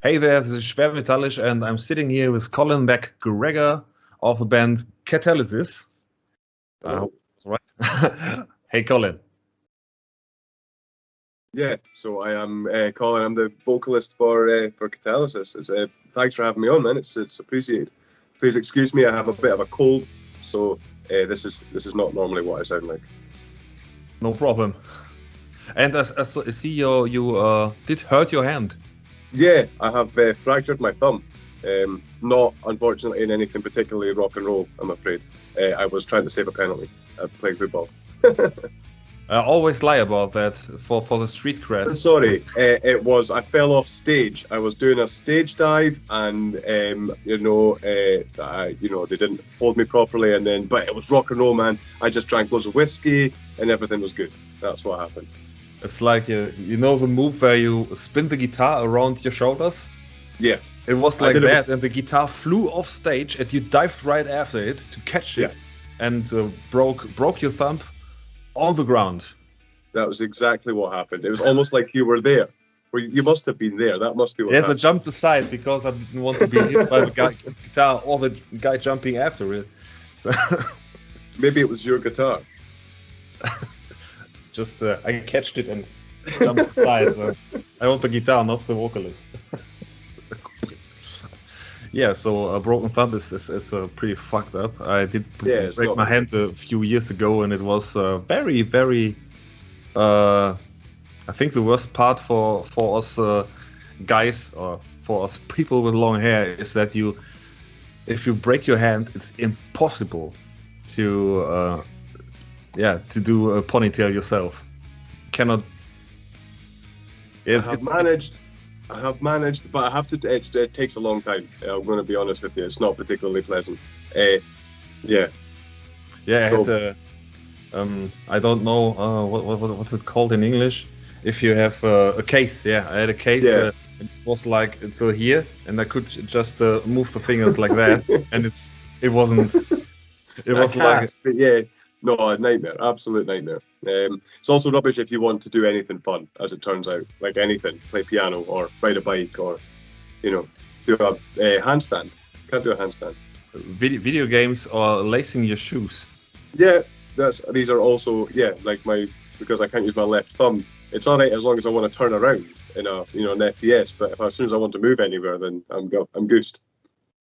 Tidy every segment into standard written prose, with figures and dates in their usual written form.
Hey there, this is Schwermetallisch, and I'm sitting here with Colin McGregor of the band Catalysis. I hope that's right. Hey, Colin. Yeah, so I am Colin. I'm the vocalist for Catalysis. Thanks for having me on, man. It's appreciated. Please excuse me. I have a bit of a cold, so this is not normally what I sound like. No problem. And I see you did hurt your hand. Yeah, I have fractured my thumb. Not unfortunately in anything particularly rock and roll, I'm afraid. I was trying to save a penalty playing football. I always lie about that for the street cred. Sorry, I fell off stage. I was doing a stage dive, and they didn't hold me properly, but it was rock and roll, man. I just drank loads of whiskey, and everything was good. That's what happened. It's like you know the move where you spin the guitar around your shoulders. Yeah, it was like that, and the guitar flew off stage, and you dived right after it to catch it, and broke your thumb on the ground. That was exactly what happened. It was almost like you were there. You must have been there. That must be what happened. I jumped aside because I didn't want to be hit by the guitar or the guy jumping after it. So maybe it was your guitar. Just I catched it and jumped aside. So I want the guitar, not the vocalist. Yeah, so a broken thumb is pretty fucked up. I did break my hand a few years ago, and it was very, very. I think the worst part for us guys, or for us people with long hair, is that if you break your hand, it's impossible to do a ponytail yourself. Cannot. I have managed, but I have to. It takes a long time. I'm going to be honest with you. It's not particularly pleasant. Yeah. So, I don't know what's it called in English. If you have a case, I had a case. Yeah. It was like until here, and I could just move the fingers like that, and it wasn't. It was like. But yeah. No, a nightmare, absolute nightmare. It's also rubbish if you want to do anything fun, as it turns out, like anything, play piano or ride a bike or, do a handstand. Can't do a handstand. Video games or lacing your shoes. Yeah, these are also because I can't use my left thumb. It's all right as long as I want to turn around in an FPS, but as soon as I want to move anywhere, then I'm goosed.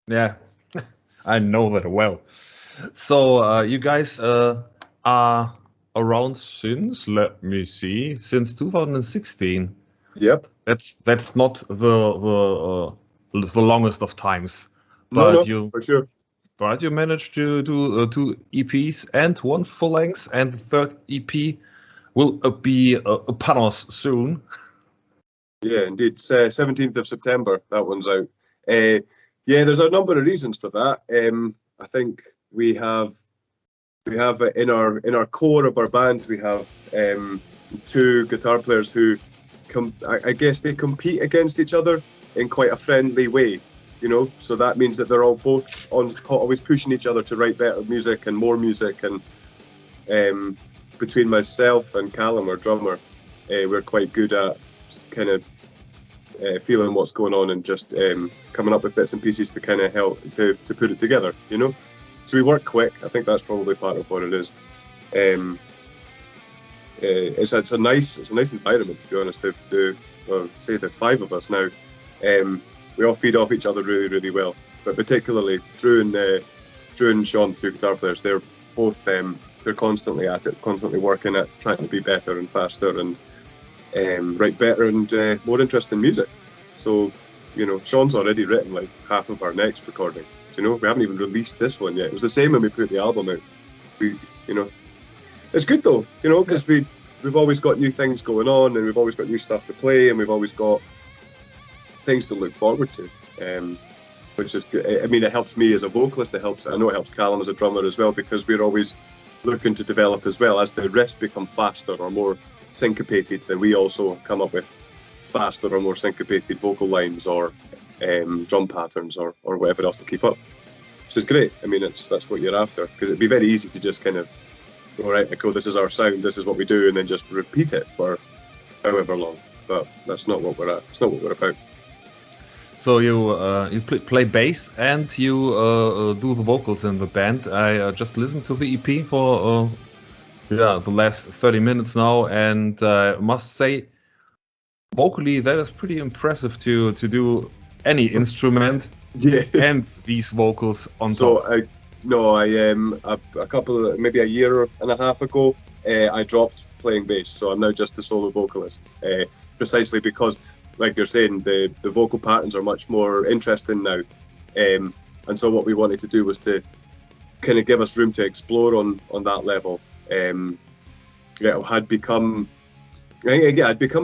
Yeah, I know that well. So you guys are around since 2016. Yep. That's not the longest of times, but for sure. But you managed to do 2 EPs and 1 full length, and the 3rd EP will be upon us soon. Yeah, indeed. 17th of September, that one's out. There's a number of reasons for that. I think we have in our core of our band, we have 2 guitar players who I guess they compete against each other in quite a friendly way, so that means that they're all both always pushing each other to write better music and more music, and between myself and Colin, our drummer, we're quite good at kind of feeling what's going on and just coming up with bits and pieces to kind of help to put it together, So we work quick. I think that's probably part of what it is. It's a nice environment, to be honest. The 5 of us now, we all feed off each other really, really well. But particularly Drew and Sean, 2 guitar players, they're both they're constantly at it, constantly working at trying to be better and faster and write better and more interesting music. So Sean's already written like half of our next recording. We haven't even released this one yet. It was the same when we put the album out. It's good though, because we've always got new things going on, and we've always got new stuff to play, and we've always got things to look forward to, which is good. I mean, it helps me as a vocalist. I know it helps Callum as a drummer as well, because we're always looking to develop as well. As the riffs become faster or more syncopated, then we also come up with faster or more syncopated vocal lines or drum patterns or whatever else to keep up, which is great. I mean, that's what you're after, because it'd be very easy to just kind of go, right, cool, this is our sound, this is what we do, and then just repeat it for however long. But that's not what we're at. It's not what we're about. So you play bass and you do the vocals in the band. I just listened to the EP for the last 30 minutes now, and I must say, vocally that is pretty impressive to do any instrument and these vocals on top. A couple of, maybe a year and a half ago, I dropped playing bass, so I'm now just the solo vocalist, precisely because, like you're saying, the vocal patterns are much more interesting now, and so what we wanted to do was to kind of give us room to explore on that level. I'd become a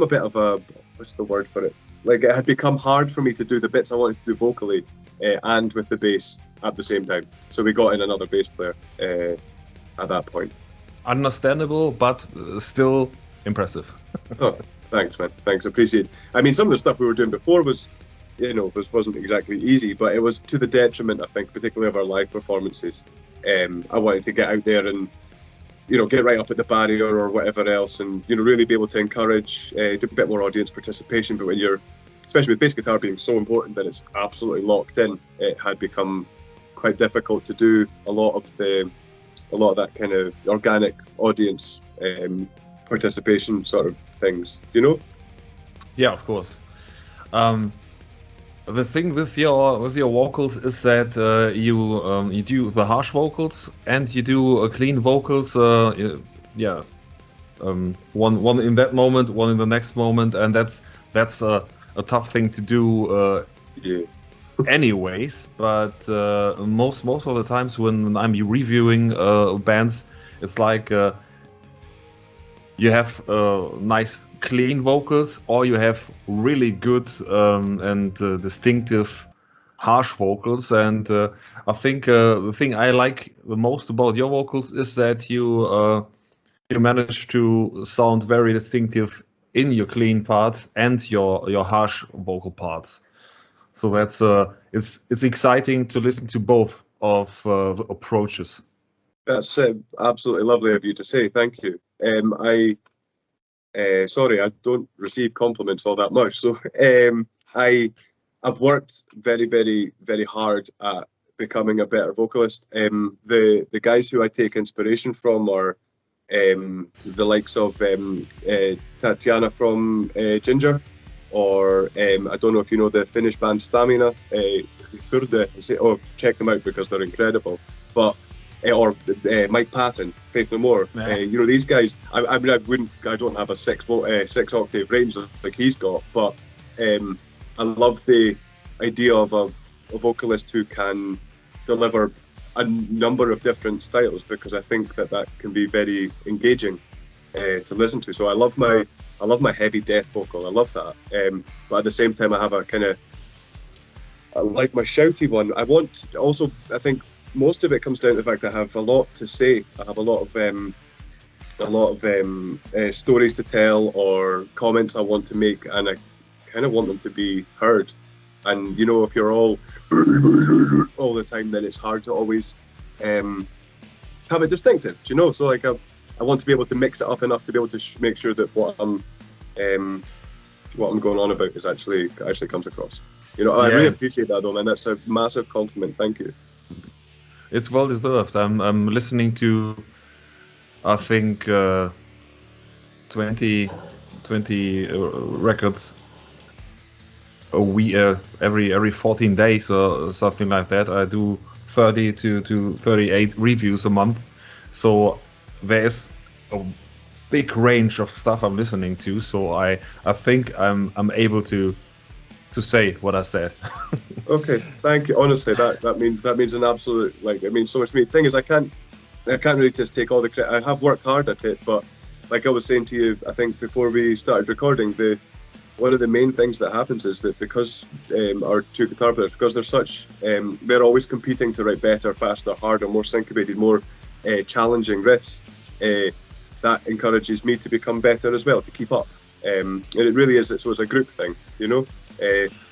bit of a, what's the word for it? Like, it had become hard for me to do the bits I wanted to do vocally and with the bass at the same time. So we got in another bass player at that point. Understandable, but still impressive. Oh, thanks, man. Thanks, appreciate it. I mean, some of the stuff we were doing before wasn't exactly easy, but it was to the detriment, I think, particularly of our live performances. I wanted to get out there and, get right up at the barrier or whatever else, and really be able to encourage a bit more audience participation. But when you're, especially with bass guitar being so important that it's absolutely locked in, it had become quite difficult to do a lot of that kind of organic audience participation sort of things. Yeah, of course. The thing with your vocals is that you do the harsh vocals and you do clean vocals. One in that moment, one in the next moment, and that's a tough thing to do. Anyways, but most of the times when I'm reviewing bands, it's like you have nice clean vocals, or you have really good and distinctive harsh vocals. And I think the thing I like the most about your vocals is that you manage to sound very distinctive in your clean parts and your harsh vocal parts. So that's it's exciting to listen to both of the approaches. That's absolutely lovely of you to say. Thank you. Sorry, I don't receive compliments all that much. So I've worked very, very, very hard at becoming a better vocalist. The guys who I take inspiration from are the likes of Tatiana from Ginger, or I don't know if you know the Finnish band Stamina. Check them out because they're incredible. But or Mike Patton, Faith No More. Yeah. These guys. I don't have a six octave range like he's got, but I love the idea of a vocalist who can deliver a number of different styles, because I think that can be very engaging to listen to. So I love my heavy death vocal. I love that. But at the same time, I have I like my shouty one. I think most of it comes down to the fact I have a lot to say. I have a lot of stories to tell or comments I want to make, and I kind of want them to be heard. And if you're all the time, then it's hard to always have it distinctive. So like I want to be able to mix it up enough to be able to make sure that what I'm going on about is actually comes across. I really appreciate that, though, man. That's a massive compliment. Thank you. It's well deserved. I'm listening to, I think, 20 records a week, every 14 days or something like that. I do 30 to 38 reviews a month, so there's a big range of stuff I'm listening to. So I think I'm able to say what I said. Okay, thank you. Honestly, that means an absolute, it means so much to me. The thing is, I can't really just take all the credit. I have worked hard at it, but like I was saying to you, I think before we started recording, one of the main things that happens is that because our two guitar players, because they're always competing to write better, faster, harder, more syncopated, more challenging riffs. That encourages me to become better as well, to keep up. And it really is. So it's a group thing,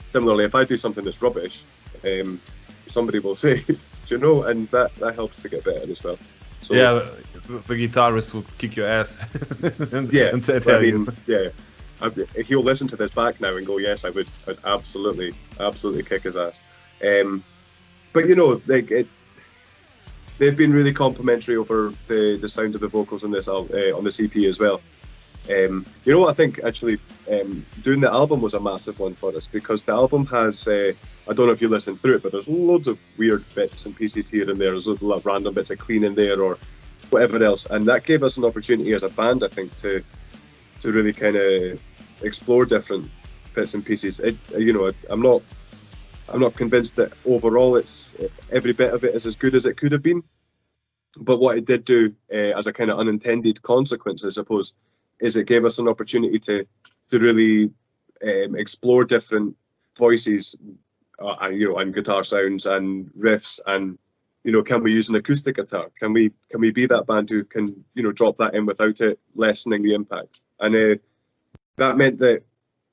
Similarly, if I do something that's rubbish, somebody will say, and that helps to get better as well. So, yeah, the guitarist would kick your ass. and tell you. Yeah, he'll listen to this back now and go, yes, I'd absolutely kick his ass. But you know, they've been really complimentary over the sound of the vocals on this EP as well. You know what I think actually, doing the album was a massive one for us, because the album has, I don't know if you listened through it, but there's loads of weird bits and pieces here and there. There's a lot of random bits of clean in there or whatever else, and that gave us an opportunity as a band, I think, to really kind of explore different bits and pieces. You know, I'm not convinced that overall every bit of it is as good as it could have been, but what it did do as a kind of unintended consequence, I suppose, is it gave us an opportunity to really explore different voices, you know, and guitar sounds and riffs, and you know, can we use an acoustic guitar? Can we be that band who can, you know, drop that in without it lessening the impact? And that meant that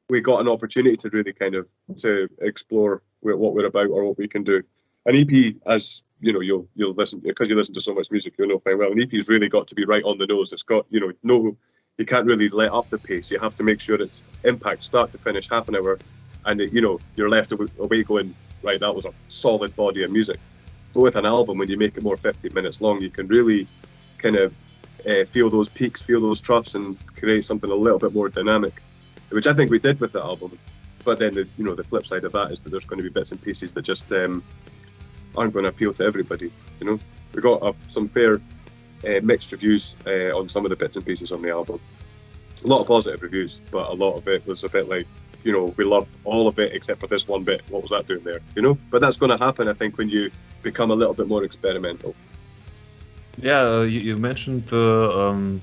we got an opportunity to really kind of to explore what we're about or what we can do. An EP, as you know, you'll listen, because you listen to so much music, you'll know fine well. An EP's really got to be right on the nose. It's got, you know, you can't really let up the pace. You have to make sure it's impact start to finish, half an hour, and you know, you're left away going, right, that was a solid body of music. But with an album, when you make it more 50 minutes long, you can really kind of feel those peaks, feel those troughs, and create something a little bit more dynamic, which I think we did with the album. But then the flip side of that is that there's going to be bits and pieces that just aren't going to appeal to everybody. You know, we got some fair mixed reviews on some of the bits and pieces on the album. A lot of positive reviews, but a lot of it was a bit like, you know, we loved all of it except for this one bit. What was that doing there? You know, but that's going to happen, I think, when you become a little bit more experimental. Yeah, you mentioned the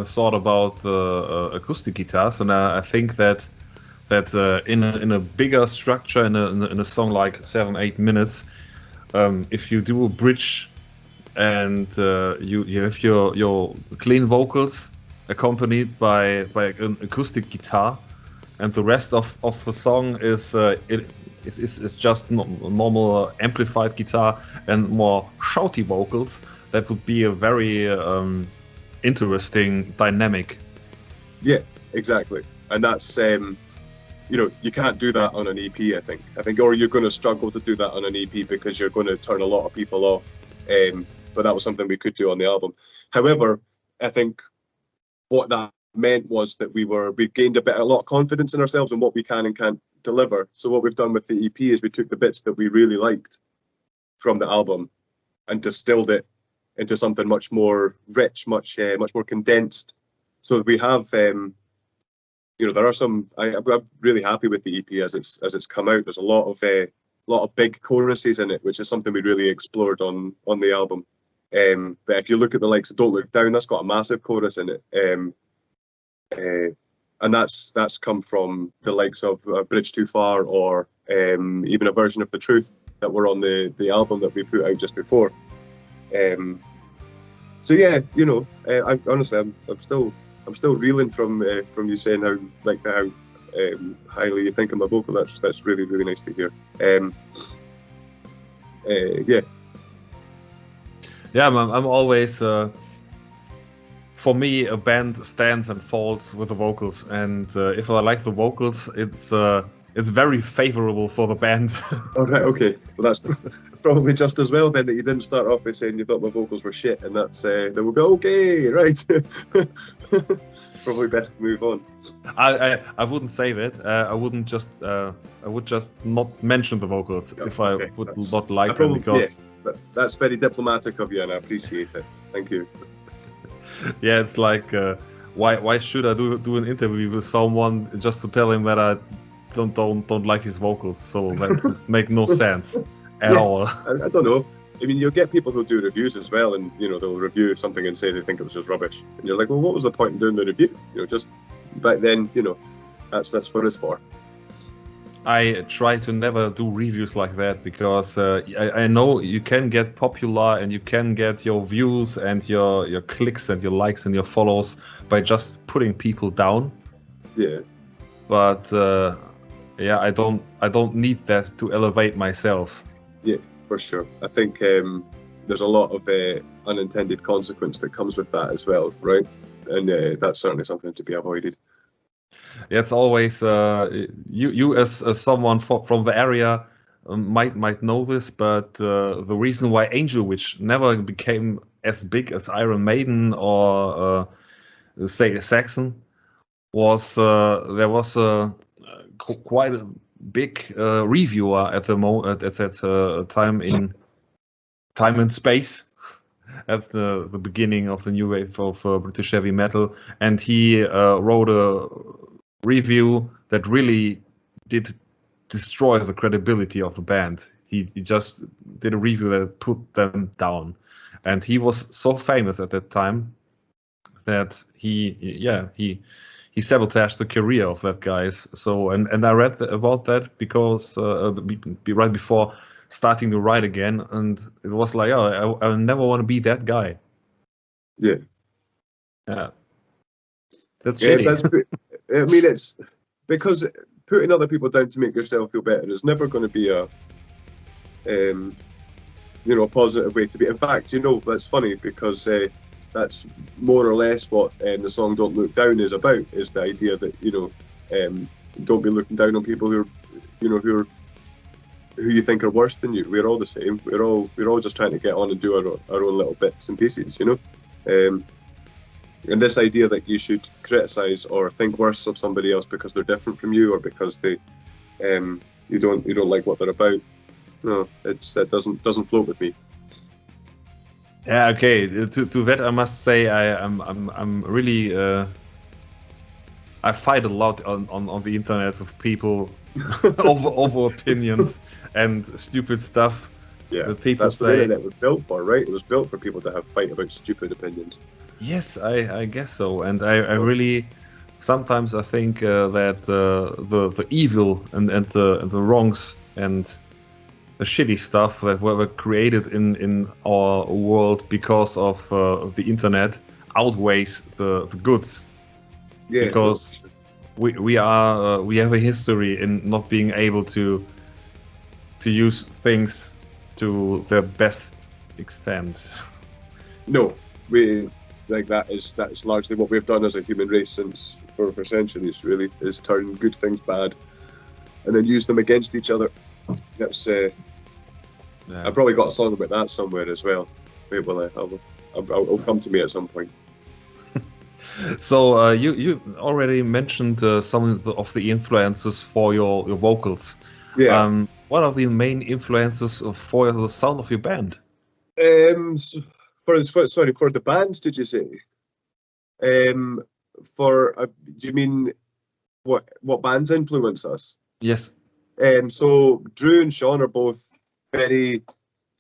thought about the acoustic guitars, and I think that in a bigger structure, in a song like 7-8 minutes, if you do a bridge and you have your clean vocals accompanied by an acoustic guitar, and the rest of the song is just normal amplified guitar and more shouty vocals, that would be a very interesting dynamic. Yeah, exactly. And that's you know, you can't do that on an EP, I think, or you're going to struggle to do that on an EP because you're going to turn a lot of people off. But that was something we could do on the album. However, I think what that meant was that we gained a lot of confidence in ourselves and what we can and can't deliver. So what we've done with the EP is we took the bits that we really liked from the album and distilled it into something much more rich, much more condensed. So we have, you know, there are some. I'm really happy with the EP as it's come out. There's a lot of big choruses in it, which is something we really explored on the album. But if you look at the likes of "Don't Look Down," that's got a massive chorus in it. And that's come from the likes of Bridge Too Far, or even a version of The Truth that were on the album that we put out just before. So yeah, you know, honestly, I'm still reeling from you saying how highly you think of my vocal. That's really, really nice to hear. Yeah, I'm always. For me, a band stands and falls with the vocals, and if I like the vocals, it's very favorable for the band. All right, okay. Well, that's probably just as well then that you didn't start off by saying you thought my vocals were shit, and that's then we'll go, okay, right. Probably best to move on. I wouldn't say that. I would just not mention the vocals if I would not like them, because that's very diplomatic of you, and I appreciate it. Thank you. Yeah, it's like why should I do an interview with someone just to tell him that I don't like his vocals? So that make no sense at all. I don't know. I mean, you'll get people who do reviews as well, and you know, they'll review something and say they think it was just rubbish, and you're like, well, what was the point in doing the review? You know, just back then, you know, that's what it's for. I try to never do reviews like that, because I know you can get popular and you can get your views and your clicks and your likes and your follows by just putting people down. Yeah. But yeah, I don't need that to elevate myself. Yeah, for sure. I think there's a lot of unintended consequence that comes with that as well, right? And that's certainly something to be avoided. It's always you as someone from the area might know this, but the reason why Angel Witch never became as big as Iron Maiden or say Saxon was there was quite a big reviewer at that time in Time and Space. That's the beginning of the new wave of British heavy metal, and he wrote a review that really did destroy the credibility of the band. He just did a review that put them down, and he was so famous at that time that he sabotaged the career of that guys. So and I read about that because right before starting to write again, and it was like, oh, I never want to be that guy. Yeah. That's shitty. I mean, it's because putting other people down to make yourself feel better is never going to be a a positive way to be. In fact, that's funny because that's more or less what the song "Don't Look Down" is about. Is the idea that don't be looking down on people who you think are worse than you. We're all the same. We're all just trying to get on and do our own little bits and pieces, And this idea that you should criticize or think worse of somebody else because they're different from you or because they you don't like what they're about. No, it doesn't float with me. Yeah, okay. To that, I must say I'm really I fight a lot on the internet with people over opinions and stupid stuff. Yeah, that people that's what the internet was built for, right? It was built for people to have fight about stupid opinions. Yes, I guess so, and I really sometimes I think that the evil and the wrongs and the shitty stuff that were created in our world because of the internet outweighs the goods. Yeah, because we have a history in not being able to use things to their best extent. No, that's largely what we've done as a human race for centuries. Really, is turn good things bad, and then use them against each other. That's I probably got a song about that somewhere as well. Wait, I'll come to me at some point. So you already mentioned some of the influences for your vocals. Yeah. What are the main influences for the sound of your band? For the band, did you say? Do you mean what bands influence us? Yes. So Drew and Sean are both very,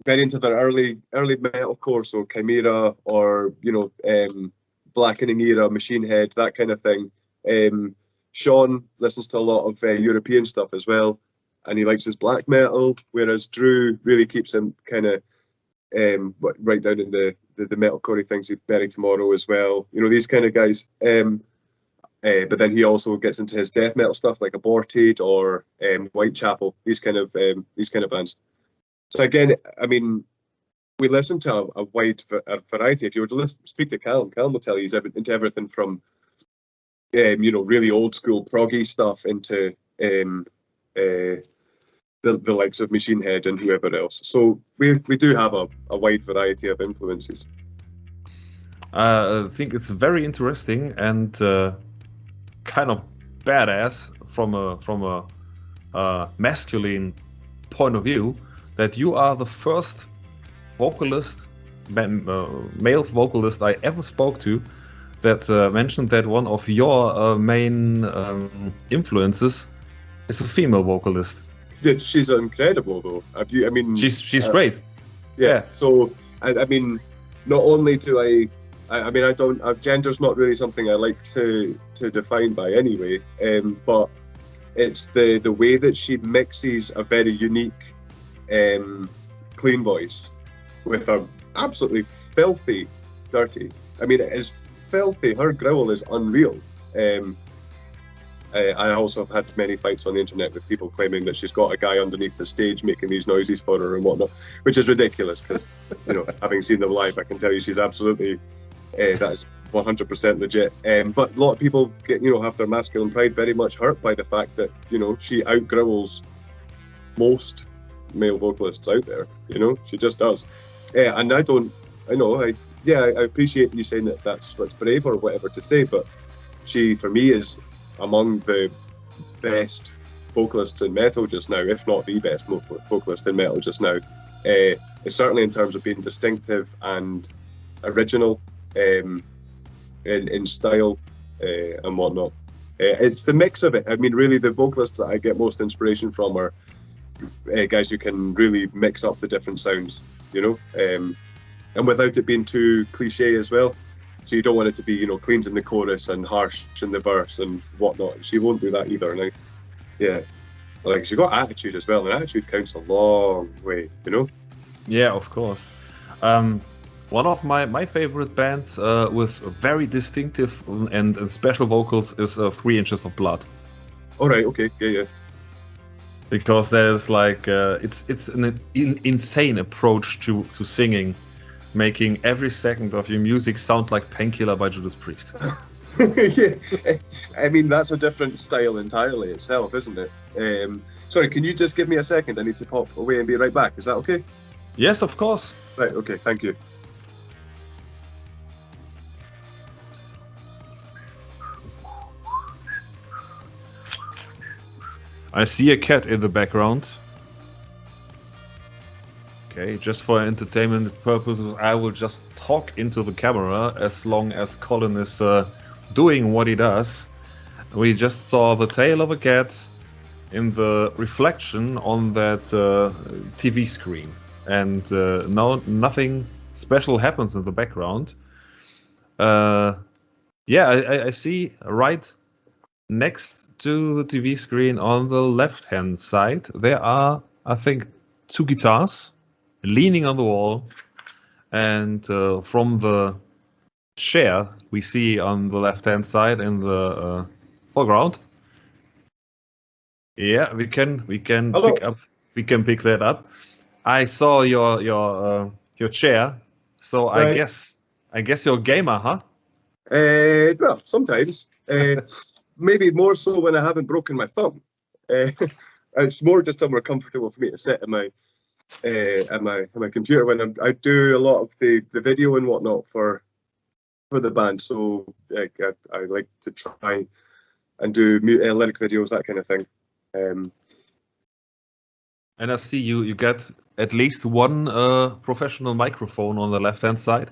very into their early metalcore, so Chimera or Blackening Era, Machine Head, that kind of thing. Sean listens to a lot of European stuff as well, and he likes his black metal, whereas Drew really keeps him kind of right down in the metalcore things. He'd Bury Tomorrow as well, these kind of guys. But then he also gets into his death metal stuff like Aborted or Whitechapel, these kind of bands. So again, I mean, we listen to a wide variety. If you were to speak to Colin will tell you he's into everything from really old school proggy stuff into the likes of Machine Head and whoever else. So we do have a wide variety of influences. I think it's very interesting and kind of badass from a masculine point of view that you are the first vocalist, male vocalist I ever spoke to that mentioned that one of your main influences is a female vocalist. Yeah, she's incredible though. She's great. Yeah. So I mean, not only do I don't. Gender's not really something I like to define by anyway. But it's the way that she mixes a very unique, clean voice with a absolutely filthy, dirty. I mean, it is filthy. Her growl is unreal. I also have had many fights on the internet with people claiming that she's got a guy underneath the stage making these noises for her and whatnot, which is ridiculous because, having seen them live, I can tell you she's absolutely, that is 100% legit. But a lot of people get, have their masculine pride very much hurt by the fact that, she outgrowls most male vocalists out there. She just does. And I appreciate you saying that that's what's brave or whatever to say, but she, for me, is among the best vocalists in metal just now, if not the best vocalist in metal just now. Certainly in terms of being distinctive and original in style and whatnot. It's the mix of it. I mean, really, the vocalists that I get most inspiration from are guys who can really mix up the different sounds, and without it being too cliche as well. So you don't want it to be, cleans in the chorus and harsh in the verse and whatnot. She won't do that either. Now, yeah, like she's got attitude as well, and attitude counts a long way, Yeah, of course. One of my favorite bands with very distinctive and special vocals is 3 Inches of Blood. All right, okay, yeah. Because there's like it's an insane approach to singing, making every second of your music sound like Painkiller by Judas Priest. Yeah, I mean, that's a different style entirely itself, isn't it? Sorry, can you just give me a second? I need to pop away and be right back. Is that okay? Yes, of course. Right, okay, thank you. I see a cat in the background. Okay, just for entertainment purposes, I will just talk into the camera as long as Colin is doing what he does. We just saw the tail of a cat in the reflection on that TV screen. And now nothing special happens in the background. I see right next to the TV screen on the left-hand side, there are, I think, 2 guitars leaning on the wall, and from the chair we see on the left-hand side in the foreground. Yeah, we can pick that up. I saw your chair, so right. I guess you're a gamer, huh? Well, sometimes. Maybe more so when I haven't broken my thumb. It's more just somewhere comfortable for me to sit at my computer when I do a lot of the video and whatnot for the band. So I like to try and do lyric videos, that kind of thing. And I see you get at least one professional microphone on the left-hand side.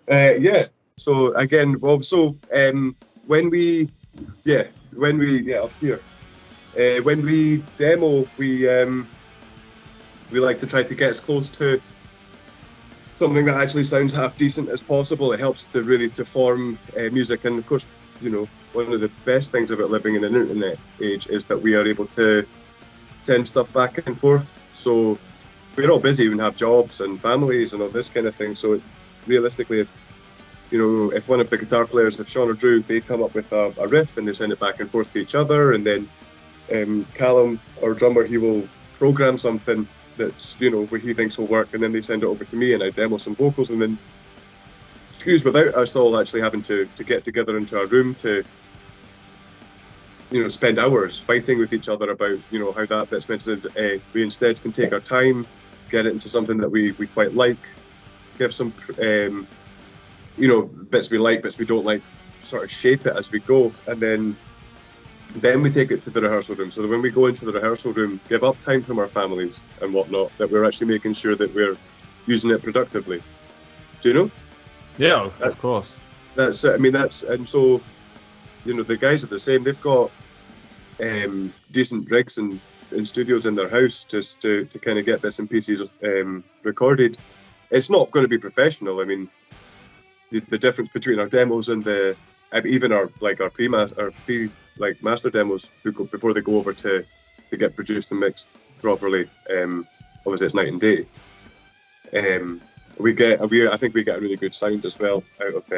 Yeah. So again, well, when we up here, when we demo, we like to try to get as close to something that actually sounds half decent as possible. It helps to form music, and of course, one of the best things about living in an internet age is that we are able to send stuff back and forth. So we're all busy and have jobs and families and all this kind of thing. So realistically, if one of the guitar players, if Sean or Drew, they come up with a riff and they send it back and forth to each other, and then Callum, our drummer, he will program something that's, what he thinks will work, and then they send it over to me and I demo some vocals, and then without us all actually having to get together into a room to spend hours fighting with each other about how that bit's meant to, we instead can take our time, get it into something that we quite like, give some bits we like, bits we don't like, sort of shape it as we go, and then we take it to the rehearsal room. So that when we go into the rehearsal room, give up time from our families and whatnot, that we're actually making sure that we're using it productively. Do you know? Yeah, of course. And so, the guys are the same. They've got decent rigs and studios in their house just to kind of get bits and pieces recorded. It's not going to be professional. I mean, the difference between our demos and even our master demos before they go over to get produced and mixed properly, obviously it's night and day. I think we get a really good sound as well out of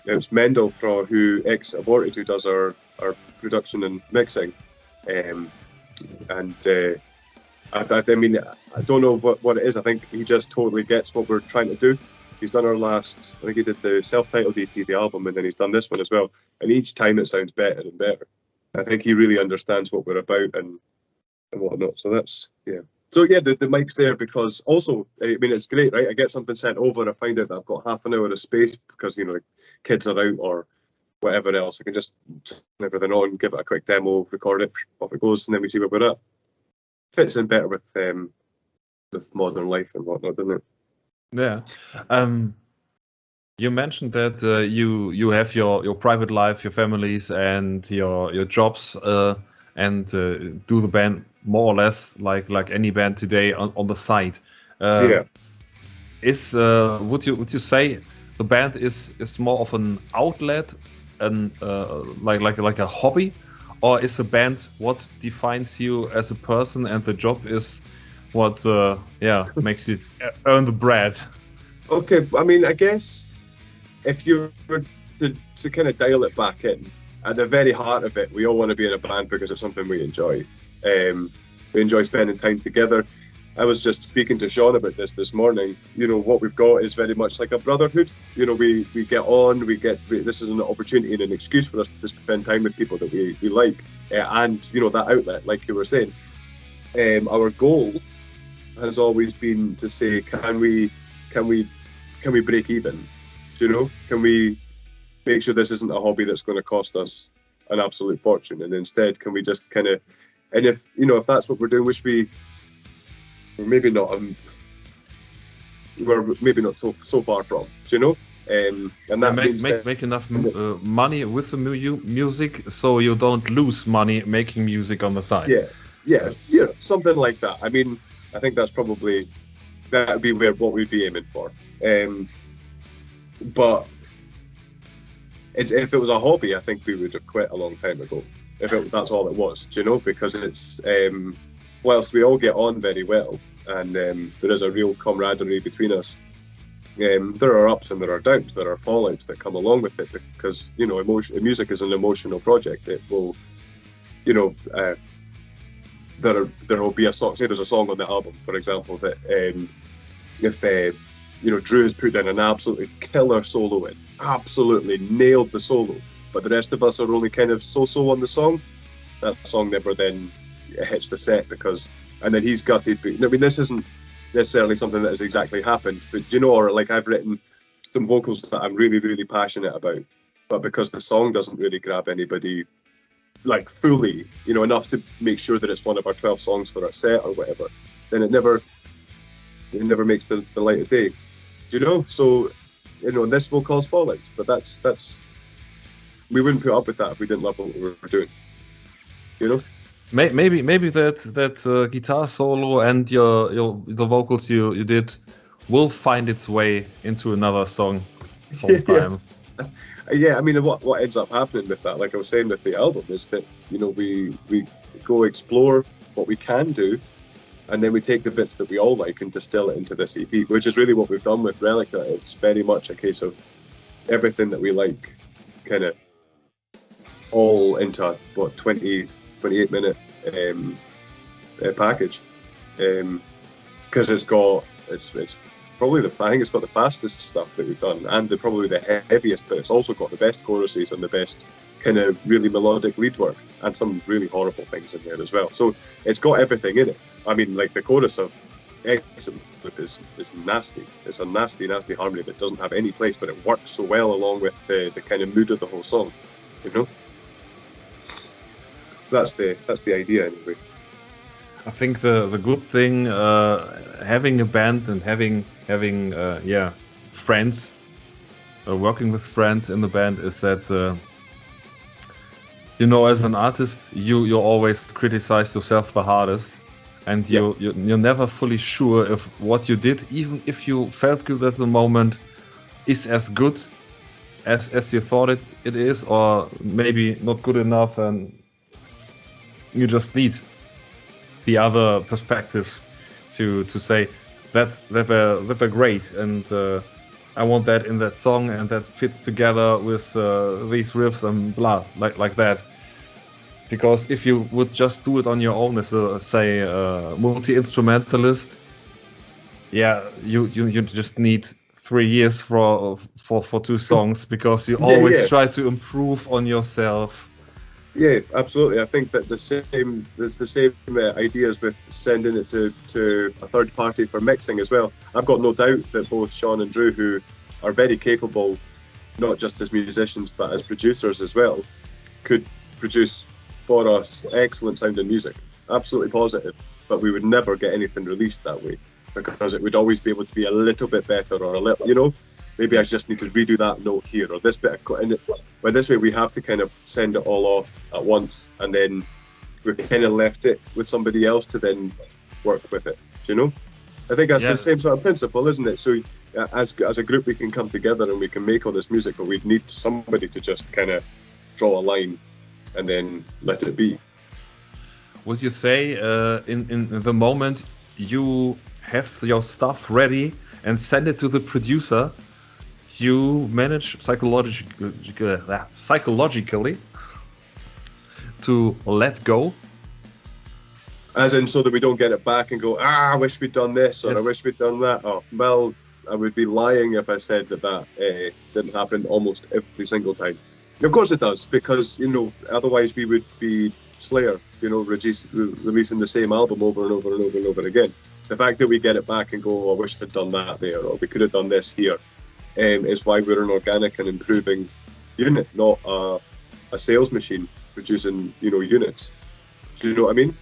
it's Mendel who ex-Aborted, who does our production and mixing, I mean, I don't know what it is. I think he just totally gets what we're trying to do, He's done our last, I think he did the self-titled EP, the album, and then he's done this one as well. And each time it sounds better and better. I think he really understands what we're about and whatnot. So that's, yeah. So yeah, the mic's there because also, I mean, it's great, right? I get something sent over and I find out that I've got half an hour of space because, you know, kids are out or whatever else. I can just turn everything on, give it a quick demo, record it, off it goes, and then we see where we're at. Fits in better with modern life and whatnot, doesn't it? Yeah. You mentioned that you have your private life, your families, and your jobs, and do the band more or less like any band today on the side. Yeah. Would you say the band is more of an outlet and like a hobby, or is the band what defines you as a person, and the job is what makes you earn the bread? Okay, I mean, I guess if you were to kind of dial it back in, at the very heart of it, we all want to be in a band because it's something we enjoy. We enjoy spending time together. I was just speaking to Sean about this morning. You know, what we've got is very much like a brotherhood. You know, we get on, this is an opportunity and an excuse for us to spend time with people that we like. And, you know, that outlet, like you were saying. Our goal has always been to say, can we break even? You know, can we make sure this isn't a hobby that's going to cost us an absolute fortune, and instead can we just kind of, and if that's what we're doing, which we're maybe not so far from, you know, and that means make enough money with the music so you don't lose money making music on the side. Yeah, something like that. I mean, I think that would be what we'd be aiming for. But if it was a hobby, I think we would have quit a long time ago. That's all it was, you know, because it's whilst we all get on very well and there is a real camaraderie between us, there are ups and there are downs, there are fallouts that come along with it, because, you know, music is an emotional project. It will, you know, there will be a song, say there's a song on the album, for example, that if you know, Drew has put down an absolutely killer solo in, absolutely nailed the solo, but the rest of us are only kind of so-so on the song, that song never then hits the set, because, and then he's gutted. But I mean, this isn't necessarily something that has exactly happened, but you know, or like I've written some vocals that I'm really, really passionate about, but because the song doesn't really grab anybody like fully, you know, enough to make sure that it's one of our 12 songs for our set or whatever, then it never makes the light of day. Do you know? So, you know, this will cause fallouts, but that's we wouldn't put up with that if we didn't love what we were doing. You know? Maybe that guitar solo and the vocals you did will find its way into another song sometime. Yeah, I mean, what ends up happening with that, like I was saying with the album, is that, you know, we go explore what we can do, and then we take the bits that we all like and distill it into this EP, which is really what we've done with Relica. It's very much a case of everything that we like, kind of all into a 28 minute package, because it's probably I think it's got the fastest stuff that we've done, and probably the heaviest, but it's also got the best choruses and the best kind of really melodic lead work, and some really horrible things in there as well. So it's got everything in it. I mean, like the chorus of Exit Loop is nasty. It's a nasty harmony that doesn't have any place, but it works so well along with the kind of mood of the whole song, you know? That's the idea anyway. I think the good thing having a band and having friends, working with friends in the band, is that you know, as an artist, you always criticize yourself the hardest, and you're never fully sure if what you did, even if you felt good at the moment, is as good as you thought it is, or maybe not good enough, and you just need the other perspectives to say that they're great, and I want that in that song, and that fits together with these riffs and blah, like that. Because if you would just do it on your own as a multi-instrumentalist, you just need 3 years for 2 songs because you always try to improve on yourself. Yeah, absolutely. I think that there's the same ideas with sending it to a third party for mixing as well. I've got no doubt that both Sean and Drew, who are very capable, not just as musicians but as producers as well, could produce for us excellent sounding music. Absolutely positive. But we would never get anything released that way because it would always be able to be a little bit better or a little, you know, maybe I just need to redo that note here or this bit. But this way we have to kind of send it all off at once and then we're kind of left it with somebody else to then work with it. Do you know? I think that's the same sort of principle, isn't it? So as a group we can come together and we can make all this music, but we'd need somebody to just kind of draw a line and then let it be. Would you say in the moment you have your stuff ready and send it to the producer, you manage psychologically to let go? As in, so that we don't get it back and go, I wish we'd done this or I wish we'd done that. Oh, well, I would be lying if I said that didn't happen almost every single time. Of course it does, because, you know, otherwise we would be Slayer, you know, releasing the same album over and over and over and over again. The fact that we get it back and go, I wish I'd done that there, or we could have done this here, is why we're an organic and improving unit, not a sales machine producing, you know, units. Do you know what I mean?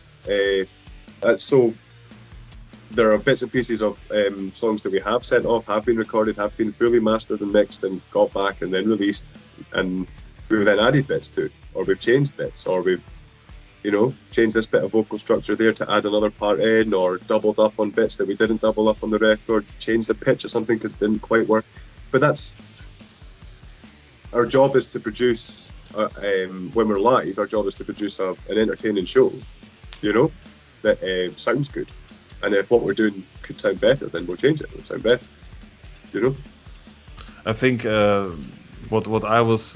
So there are bits and pieces of songs that we have sent off, have been recorded, have been fully mastered and mixed and got back and then released, and we've then added bits to, or we've changed bits, or we've, you know, changed this bit of vocal structure there to add another part in, or doubled up on bits that we didn't double up on the record, changed the pitch of something because it didn't quite work. But that's, our job is to produce, when we're live, our job is to produce an entertaining show, you know, that sounds good. And if what we're doing could sound better, then we'll change it, it'll sound better, you know? I think what I was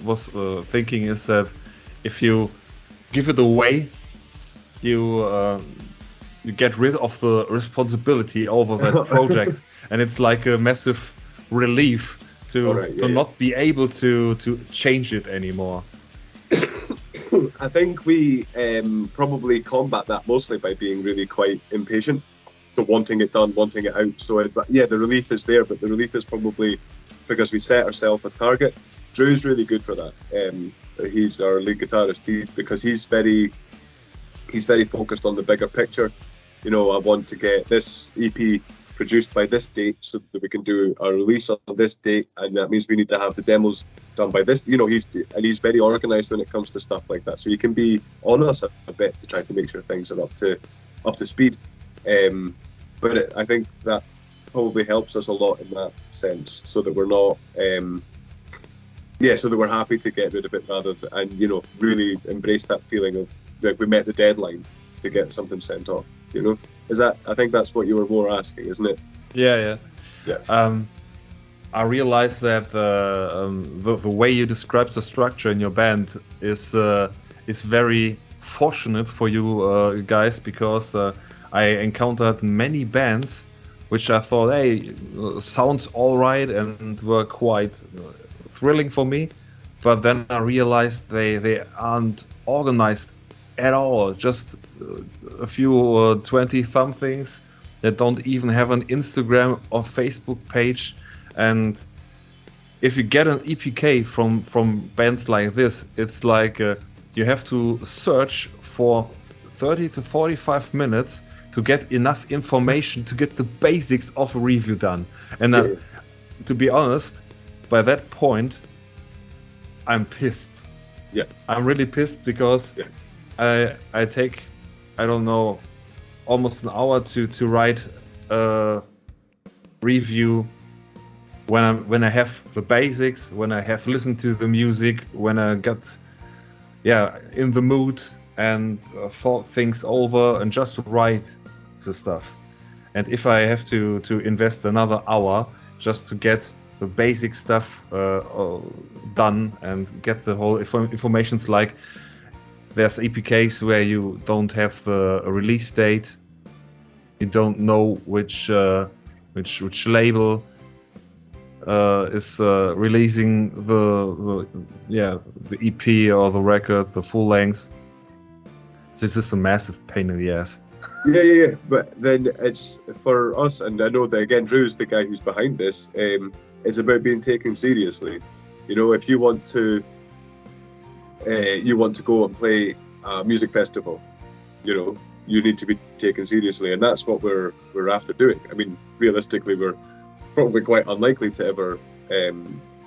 thinking is that if you give it away, you get rid of the responsibility over that project, and it's like a massive relief to not be able to change it anymore. I think we probably combat that mostly by being really quite impatient, so wanting it done, wanting it out. So the relief is there, but the relief is probably because we set ourselves a target. Drew's really good for that. He's our lead guitarist, because he's very focused on the bigger picture. You know, I want to get this EP produced by this date so that we can do a release on this date, and that means we need to have the demos done by this. You know, he's very organized when it comes to stuff like that. So he can be on us a bit to try to make sure things are up to speed. But I think that probably helps us a lot in that sense, so that we're not. So that we're happy to get rid of it rather than, and, you know, really embrace that feeling of like we met the deadline to get something sent off, you know? I think that's what you were more asking, isn't it? Yeah. I realized that the way you describe the structure in your band is very fortunate for you guys, because I encountered many bands which I thought, hey, sounds all right and were quite thrilling for me, but then I realized they aren't organized at all. Just a few 20-somethings that don't even have an Instagram or Facebook page. And if you get an EPK from bands like this, it's like you have to search for 30 to 45 minutes to get enough information to get the basics of a review done. And to be honest, by that point, I'm pissed. Yeah. I'm really pissed because I take, I don't know, almost an hour to write a review when I have the basics, when I have listened to the music, when I got in the mood and thought things over and just write the stuff. And if I have to invest another hour just to get the basic stuff done and get the whole informations, like there's EPKs where you don't have the release date, you don't know which label is releasing the EP or the records, the full length. This is a massive pain in the ass. Yeah. But then it's for us, and I know that again, Drew's the guy who's behind this. It's about being taken seriously. You know, if you want to go and play a music festival, you know, you need to be taken seriously, and that's what we're after doing. I mean, realistically, we're probably quite unlikely to ever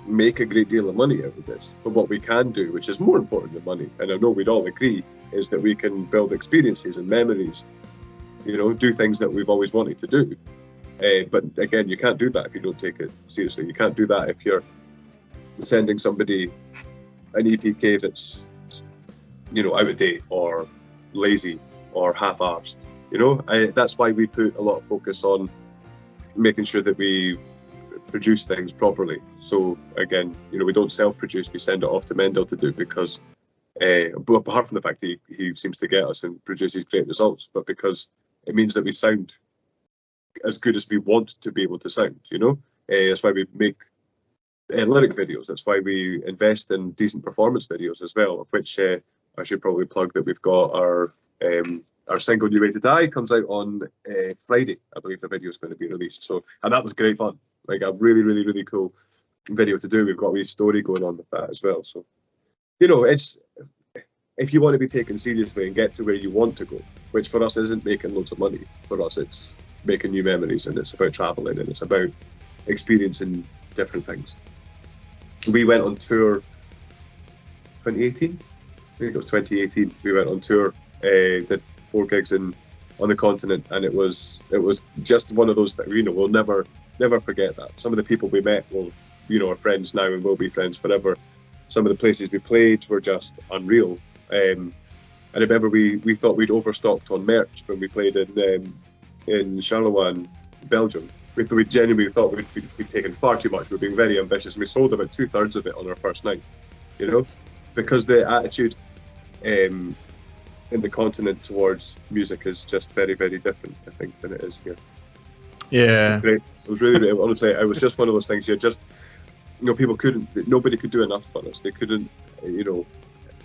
make a great deal of money out of this. But what we can do, which is more important than money, and I know we'd all agree, is that we can build experiences and memories, you know, do things that we've always wanted to do. But again, you can't do that if you don't take it seriously. You can't do that if you're sending somebody an EPK that's, you know, out of date or lazy or half-arsed. You know, that's why we put a lot of focus on making sure that we produce things properly. So again, you know, we don't self-produce, we send it off to Mendel to do, because but apart from the fact that he seems to get us and produces great results, but because it means that we sound as good as we want to be able to sound, you know. That's why we make lyric videos. That's why we invest in decent performance videos as well, of which I should probably plug that we've got our single New Way to Die comes out on Friday. I believe the video is going to be released. So, and that was great fun. Like a really cool video to do. We've got a wee story going on with that as well. So, you know, it's, if you want to be taken seriously and get to where you want to go, which for us isn't making loads of money. For us, it's making new memories, and it's about traveling, and it's about experiencing different things. We went on tour 2018. I think it was 2018. We went on tour, did 4 gigs on the continent, and it was just one of those that, you know, we'll never forget that. Some of the people we met will, you know, are friends now and will be friends forever. Some of the places we played were just unreal. And I remember we thought we'd overstocked on merch when we played in Charleroi, Belgium. We genuinely thought we'd taken far too much. We were being very ambitious, and we sold about 2/3 of it on our first night, you know, because the attitude in the continent towards music is just very different, I think, than it is here. Yeah, it's great. It was really honestly, it was just one of those things. You just, you know, nobody could do enough for us. They couldn't, you know,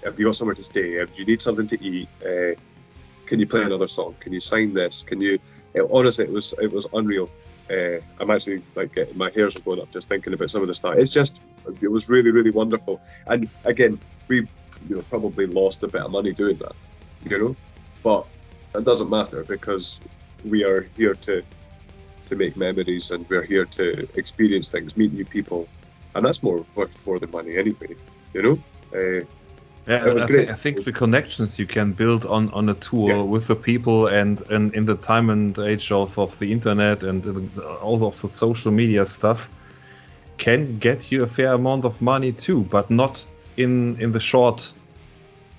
have you got somewhere to stay? If you need something to eat, can you play another song? Can you sign this? Can you? Honestly, it was unreal. I'm actually like my hairs are going up just thinking about some of the stuff. It was really wonderful. And again, we, you know, probably lost a bit of money doing that, you know, but it doesn't matter, because we are here to make memories, and we're here to experience things, meet new people, and that's worth more than money anyway, you know. Yeah, it was great. I think the connections you can build on a tour with the people, and in the time and age of the internet and all of the social media stuff, can get you a fair amount of money too, but not in the short,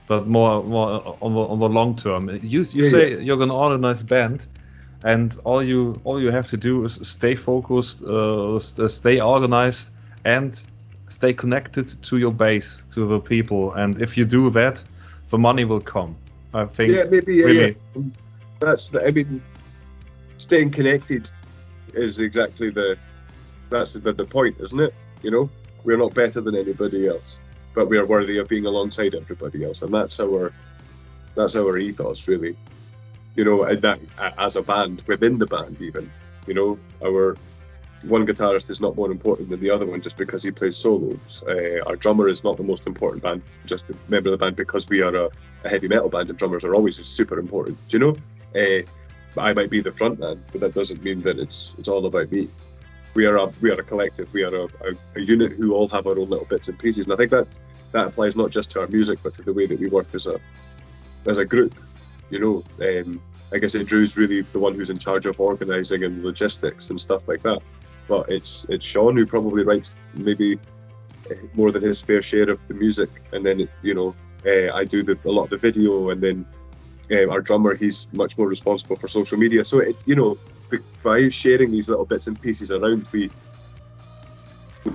but more on the long term. You say you're gonna organize a band, and all you have to do is stay focused, stay organized, and stay connected to your base, to the people, and if you do that, the money will come. I think. Yeah, maybe. Really. Yeah. I mean, staying connected is exactly the point, isn't it? You know, we're not better than anybody else, but we are worthy of being alongside everybody else, and that's our ethos, really. You know, and that as a band, within the band, even, you know, our one guitarist is not more important than the other one just because he plays solos. Our drummer is not the most important band, just a member of the band, because we are a heavy metal band, and drummers are always super important. Do you know? I might be the front man, but that doesn't mean that it's all about me. We are a collective. We are a unit who all have our own little bits and pieces, and I think that applies not just to our music, but to the way that we work as a group. You know, I guess Drew's really the one who's in charge of organising and logistics and stuff like that. But it's Sean who probably writes maybe more than his fair share of the music, and then you know, I do a lot of the video, and then our drummer, he's much more responsible for social media. So you know, by sharing these little bits and pieces around, we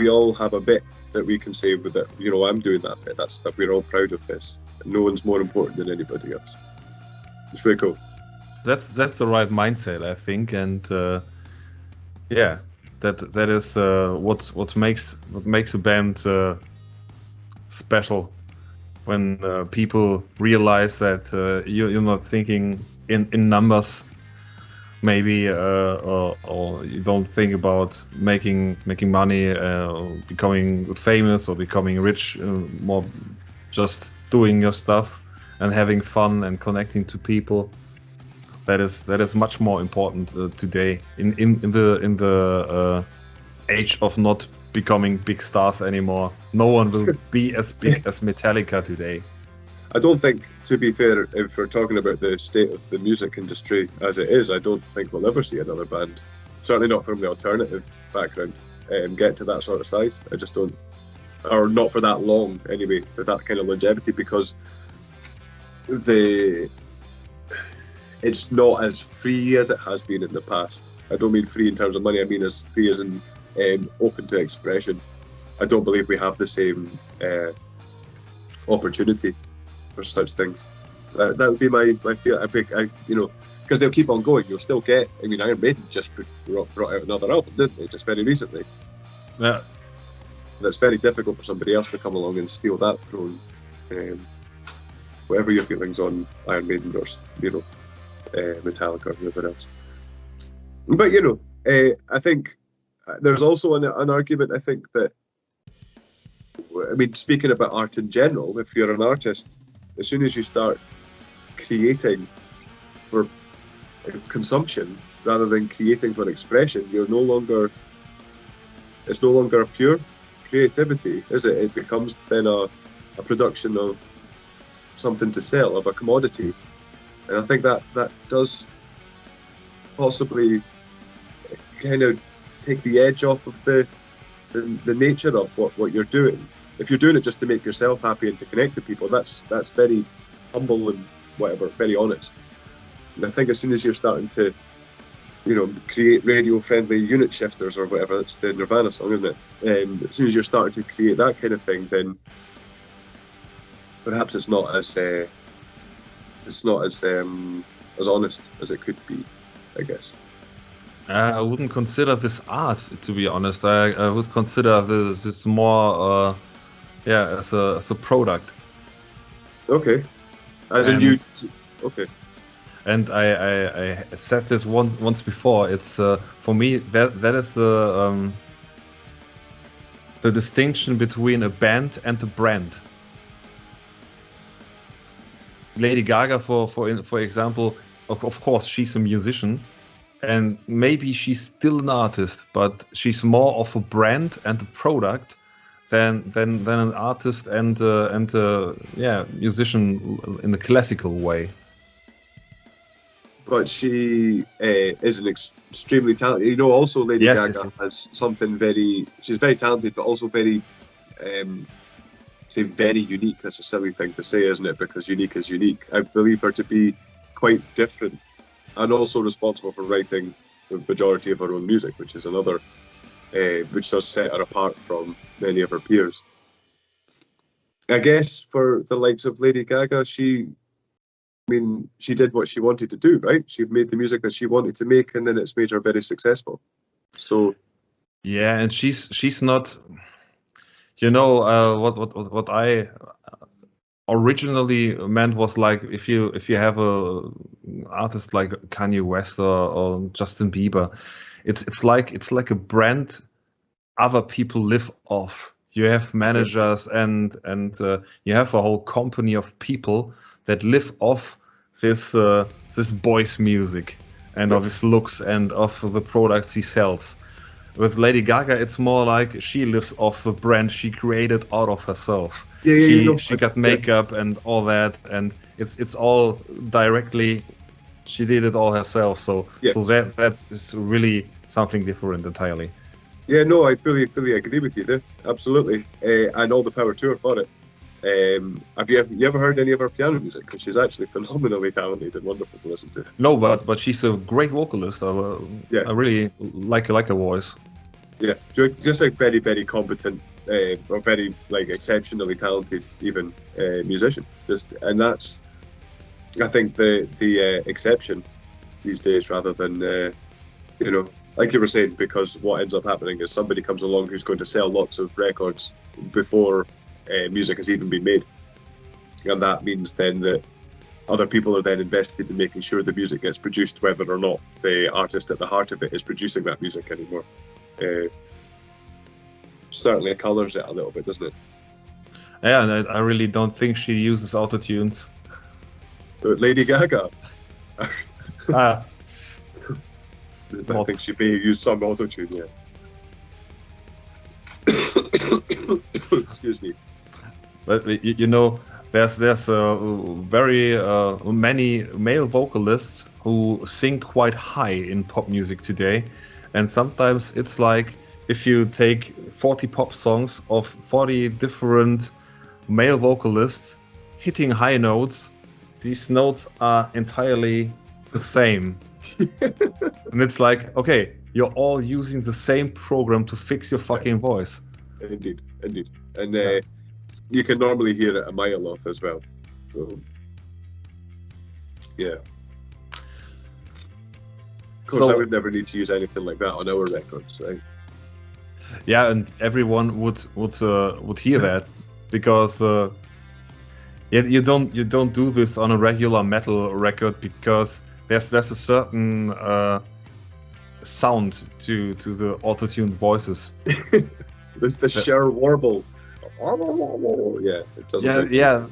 all have a bit that we can say with it. You know, I'm doing that bit. That we're all proud of this. No one's more important than anybody else. It's really cool. That's the right mindset, I think, and yeah. that is what makes a band special. When people realize that you're not thinking in numbers, maybe, or you don't think about making money, becoming famous or becoming rich, more just doing your stuff and having fun and connecting to people. That is much more important today in the age of not becoming big stars anymore. No one will be as big as Metallica today. I don't think, to be fair, if we're talking about the state of the music industry as it is, I don't think we'll ever see another band, certainly not from the alternative background, get to that sort of size. I just don't, or not for that long anyway, with that kind of longevity, because it's not as free as it has been in the past. I don't mean free in terms of money, I mean as free as in open to expression. I don't believe we have the same opportunity for such things. That would be my feel. Because they'll keep on going. You'll still get. I mean, Iron Maiden just brought out another album, didn't they? Just very recently. Yeah. And it's very difficult for somebody else to come along and steal that throne. Whatever your feelings on Iron Maiden or Metallica or whoever else. But I think there's also an argument. I think that. I mean, speaking about art in general, if you're an artist, as soon as you start creating for consumption rather than creating for expression, it's no longer a pure creativity, is it? It becomes then a production of something to sell, of a commodity. And I think that does possibly kind of take the edge off of the nature of what you're doing. If you're doing it just to make yourself happy and to connect to people, that's very humble and whatever, very honest. And I think as soon as you're starting to, create radio-friendly unit shifters or whatever, that's the Nirvana song, isn't it? As soon as you're starting to create that kind of thing, then perhaps it's not as honest as it could be, I guess. I wouldn't consider this art, to be honest. I would consider this more, as a product. Okay. Okay. And I said this once before. It's for me that is the distinction between a band and a brand. Lady Gaga, for example, of course she's a musician. And maybe she's still an artist, but she's more of a brand and a product than an artist and musician in the classical way. But she is an extremely talented. Also Lady Gaga has something very. She's very talented, but also very, very unique. That's a silly thing to say, isn't it? Because unique is unique. I believe her to be quite different. And also responsible for writing the majority of her own music, which is another, which does set her apart from many of her peers. I guess for the likes of Lady Gaga, she did what she wanted to do, right? She made the music that she wanted to make, and then it's made her very successful. So, yeah, and she's not, what I originally meant was like if you have a artist like Kanye West or Justin Bieber, it's like a brand other people live off. You have managers and you have a whole company of people that live off this boy's music and of his looks and of the products he sells. With Lady Gaga, it's more like she lives off the brand she created out of herself. She got makeup and all that, and it's all directly. She did it all herself, so that is really something different entirely. Yeah, no, I fully agree with you there. Absolutely, and all the power to her for it. Have you ever heard any of her piano music? Because she's actually phenomenally talented and wonderful to listen to. No, but she's a great vocalist. I really like her voice. Yeah, just like very, very competent or very exceptionally talented even musician. And that's, I think, the exception these days rather than like you were saying, because what ends up happening is somebody comes along who's going to sell lots of records before music has even been made, and that means then that other people are then invested in making sure the music gets produced, whether or not the artist at the heart of it is producing that music anymore. Certainly colours it a little bit, doesn't it? Yeah, and I really don't think she uses autotunes. Lady Gaga. Ah. I think she may use some autotune, yeah. Excuse me. But you know, there's very many male vocalists who sing quite high in pop music today, and sometimes it's like if you take 40 pop songs of 40 different male vocalists hitting high notes, these notes are entirely the same. And it's like, okay, you're all using the same program to fix your fucking voice. Indeed. And you can normally hear it a mile off as well. So, yeah. Of course, I would never need to use anything like that on our records, right? Yeah, and everyone would hear that, because you don't do this on a regular metal record, because there's a certain sound to the auto-tuned voices. There's the sheer warble. Yeah, it doesn't. Yeah.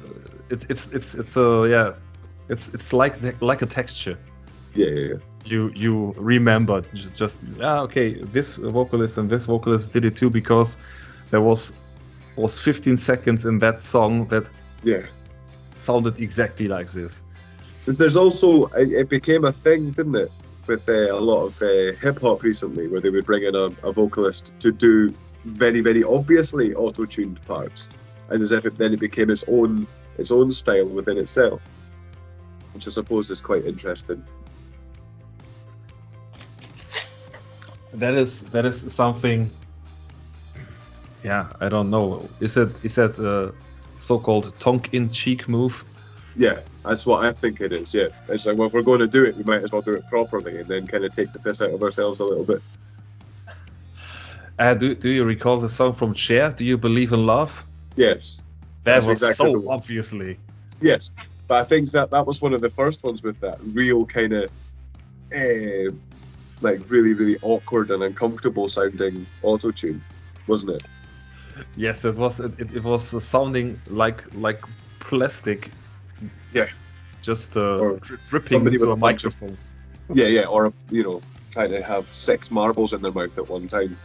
It's like a texture. Yeah. You remember just okay, this vocalist and this vocalist did it too, because there was 15 seconds in that song that sounded exactly like this. There's also, it became a thing, didn't it, with a lot of hip hop recently, where they would bring in a vocalist to do very, very obviously auto-tuned parts, and as if then it became its own style within itself, which I suppose is quite interesting. That is something. Yeah, I don't know. Is that a so-called tongue-in-cheek move? Yeah, that's what I think it is. Yeah, it's like, well, if we're going to do it, we might as well do it properly, and then kind of take the piss out of ourselves a little bit. Do you recall the song from Cher? Do you believe in love? Yes, that was exactly so obviously. Yes, but I think that was one of the first ones with that real kind of, like really, really awkward and uncomfortable sounding auto-tune, wasn't it? Yes, it was. It was sounding like plastic. Yeah, just dripping into a microphone. Yeah, or trying to have 6 marbles in their mouth at one time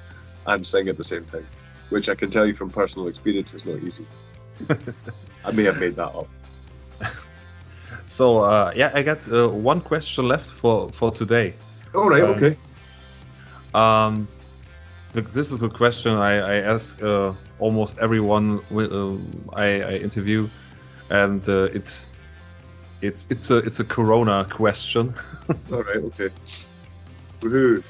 and sing at the same time, which I can tell you from personal experience is not easy. I may have made that up. So I got one question left for today. All right, okay. This is a question I ask almost everyone I interview, and it's a Corona question. All right, okay. Woohoo!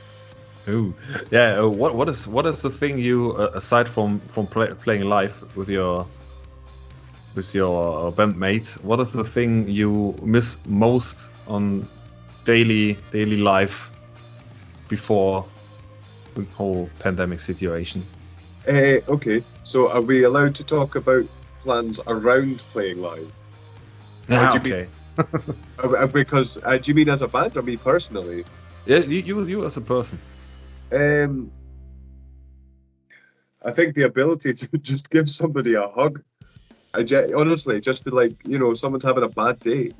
Ooh, yeah. What is the thing you aside from playing live with your bandmates? What is the thing you miss most on daily life before the whole pandemic situation? Okay, so are we allowed to talk about plans around playing live? Okay. Because do you mean as a band or me personally? Yeah, you as a person. I think the ability to just give somebody a hug. Honestly, just to someone's having a bad day,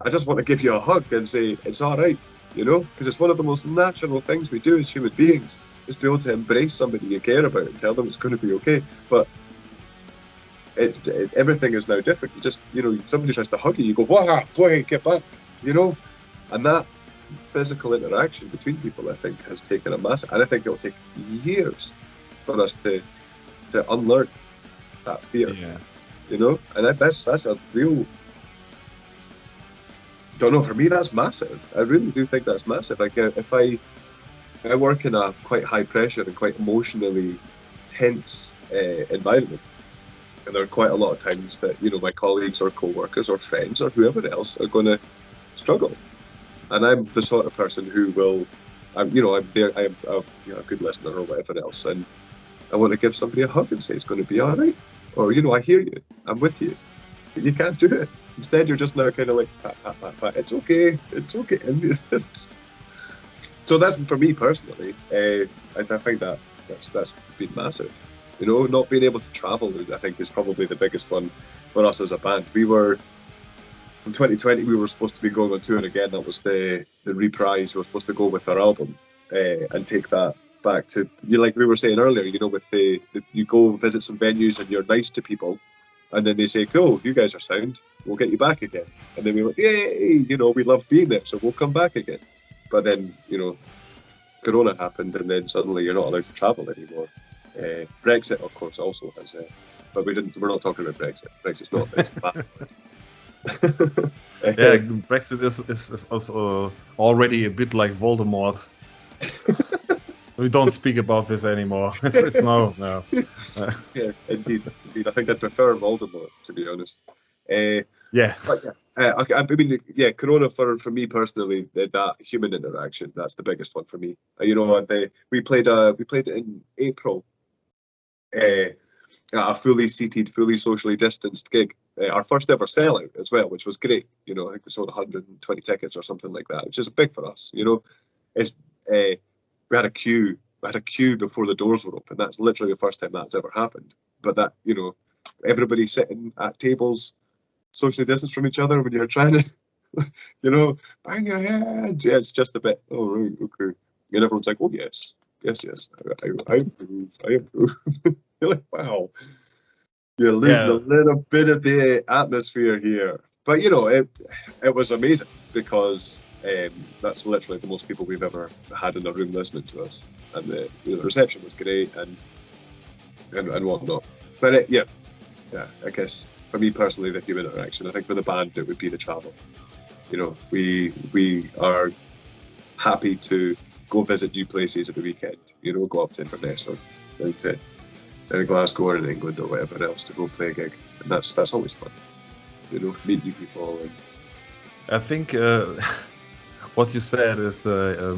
I just want to give you a hug and say it's all right, because it's one of the most natural things we do as human beings, is to be able to embrace somebody you care about and tell them it's going to be okay. But everything is now different. You just, somebody tries to hug you, you go, "Wah, boy, get back," and that physical interaction between people, I think, has taken a massive, and I think it'll take years for us to unlearn that fear. Yeah. And that's a real. Don't know. For me, that's massive. I really do think that's massive. Like if I work in a quite high pressure and quite emotionally tense environment, and there are quite a lot of times that my colleagues or co-workers or friends or whoever else are going to struggle, and I'm the sort of person who will I'm there. I'm a good listener or whatever else, and I want to give somebody a hug and say it's going to be all right, or I hear you, I'm with you. But you can't do it. Instead, you're just now kind of like, pat, pat, pat, pat. It's okay. So that's for me personally. I think that's been massive. Not being able to travel, I think, is probably the biggest one for us as a band. We were in 2020. We were supposed to be going on tour again. That was the reprise. We were supposed to go with our album and take that back to like we were saying earlier. With you go visit some venues and you're nice to people, and then they say, "Cool, you guys are sound. We'll get you back again." And then we went, "Yay!" We love being there, so we'll come back again. But then Corona happened, and then suddenly you're not allowed to travel anymore. Brexit, of course, also has, but we're not talking about Brexit. Brexit's not bad. Yeah, Brexit is also already a bit like Voldemort. We don't speak about this anymore. It's no. Yeah, indeed. I think I'd prefer Voldemort, to be honest. Yeah. But I mean, Corona for me personally, that human interaction, that's the biggest one for me. We played it in April. A fully seated, fully socially distanced gig. Our first ever sellout as well, which was great. I think we sold 120 tickets or something like that, which is big for us. It's we had a queue. We had a queue before the doors were open. That's literally the first time that's ever happened. But that, everybody sitting at tables, socially distanced from each other when you're trying to, bang your head. Yeah, it's just a bit. Oh, right, okay. And everyone's like, "Oh yes, I approve." You're like, wow, you're losing a little bit of the atmosphere here. But it was amazing because that's literally the most people we've ever had in a room listening to us, and the reception was great and whatnot. But I guess for me personally, the human interaction. I think for the band, it would be the travel. We are happy to go visit new places at the weekend. Go up to Inverness or down to Glasgow or in England or whatever else to go play a gig, and that's always fun. Meet new people. And I think what you said is the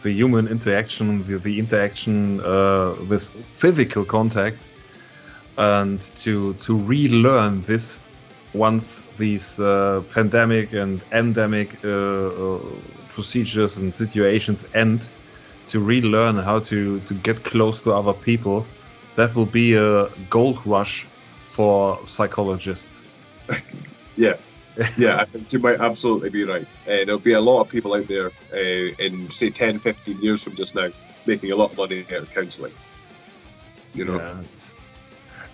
human interaction, the interaction with physical contact, and to relearn this once these pandemic and endemic procedures and situations end, to relearn how to get close to other people. That will be a gold rush for psychologists. Yeah, I think you might absolutely be right. There'll be a lot of people out there in, say, 10, 15 years from just now making a lot of money out of counselling. Yeah,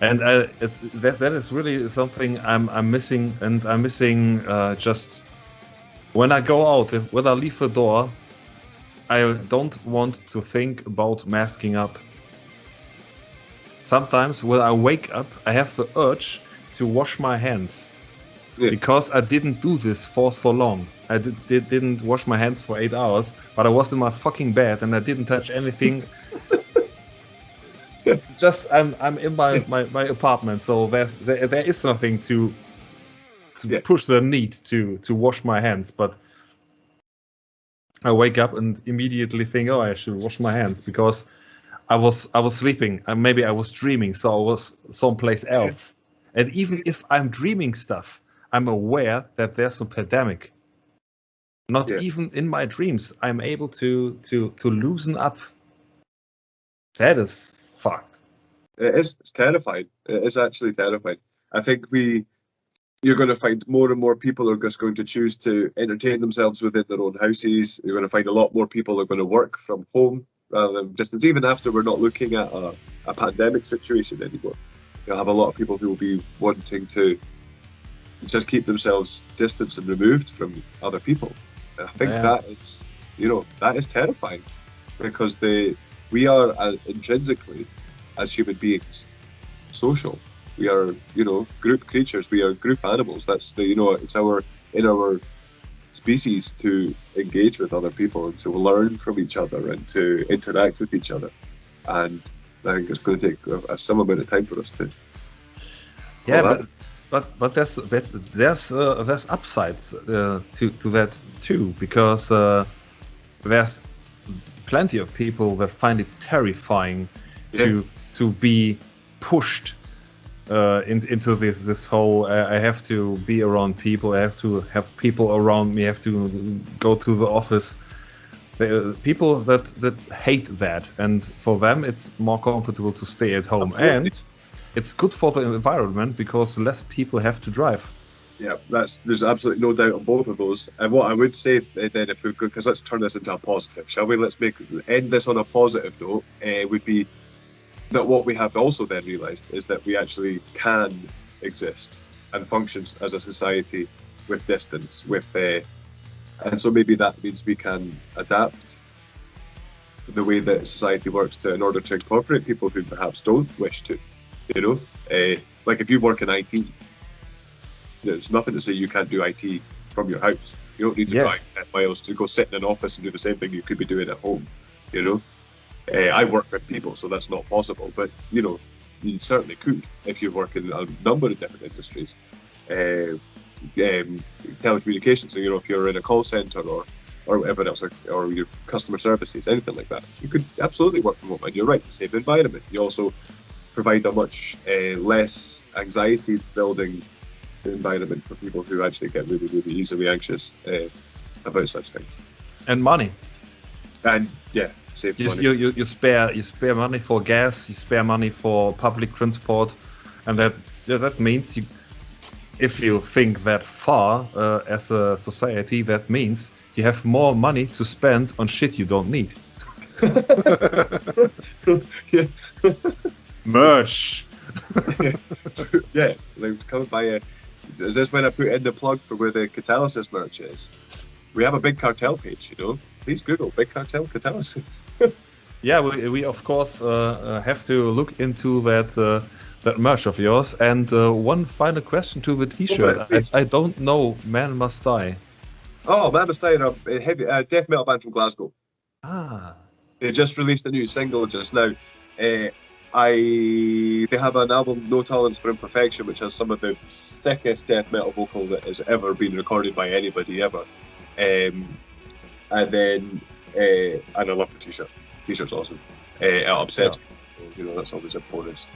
and that is really something I'm missing, and I'm missing just when I go out, when I leave the door, I don't want to think about masking up. Sometimes when I wake up, I have the urge to wash my hands. Yeah. Because I didn't do this for so long. I didn't wash my hands for 8 hours, but I was in my fucking bed and I didn't touch anything. Just I'm in my apartment, so there is nothing to push the need to wash my hands. But I wake up and immediately think, oh, I should wash my hands because I was sleeping and maybe I was dreaming, so I was someplace else. And even if I'm dreaming stuff, I'm aware that there's a pandemic. Not even in my dreams, I'm able to loosen up. That is fucked. It is. It's terrifying. It is actually terrifying. I think you're going to find more and more people are just going to choose to entertain themselves within their own houses. You're going to find a lot more people are going to work from home rather than distance. Even after we're not looking at a pandemic situation anymore, you'll have a lot of people who will be wanting to just keep themselves distanced and removed from other people. And I think that is terrifying because we are intrinsically, as human beings, social. We are, group creatures. We are group animals. That's it's in our species to engage with other people and to learn from each other and to interact with each other. And I think it's going to take some amount of time for us to. Yeah, but but there's upsides to that too, because there's plenty of people that find it terrifying to be pushed into this whole I have to be around people, I have to have people around me, I have to go to the office. People that hate that, and for them it's more comfortable to stay at home. Absolutely. And it's good for the environment because less people have to drive. Yeah, there's absolutely no doubt on both of those. And what I would say then, if we could, because let's turn this into a positive, shall we? Let's end this on a positive note. Would be that what we have also then realised is that we actually can exist and function as a society with distance, and so maybe that means we can adapt the way that society works in order to incorporate people who perhaps don't wish to. Like if you work in IT, there's nothing to say you can't do IT from your house. You don't need to drive 10 miles to go sit in an office and do the same thing you could be doing at home. I work with people, so that's not possible. But you certainly could if you work in a number of different industries. Telecommunications, so if you're in a call center or whatever else, or your customer services, anything like that, you could absolutely work from home. And you're right, save the environment. You also provide a much less anxiety building environment for people who actually get really, really easily anxious about such things. And money. And save money. You spare money for gas, you spare money for public transport, and that means if you think that far as a society, that means you have more money to spend on shit you don't need. Yeah. Merch. Yeah, like come by. Is this when I put in the plug for where the Catalysis merch is? We have a Big Cartel page, Please Google Big Cartel Catalysis. Yeah, we of course have to look into that merch of yours. And one final question to the T-shirt. I don't know Man Must Die. Oh, Man Must Die are a heavy death metal band from Glasgow. Ah. They just released a new single just now. They have an album, No Tolerance for Imperfection, which has some of the sickest death metal vocal that has ever been recorded by anybody ever. And I love the T-shirt. T-shirt's awesome. It upsets me, so, that's always a bonus.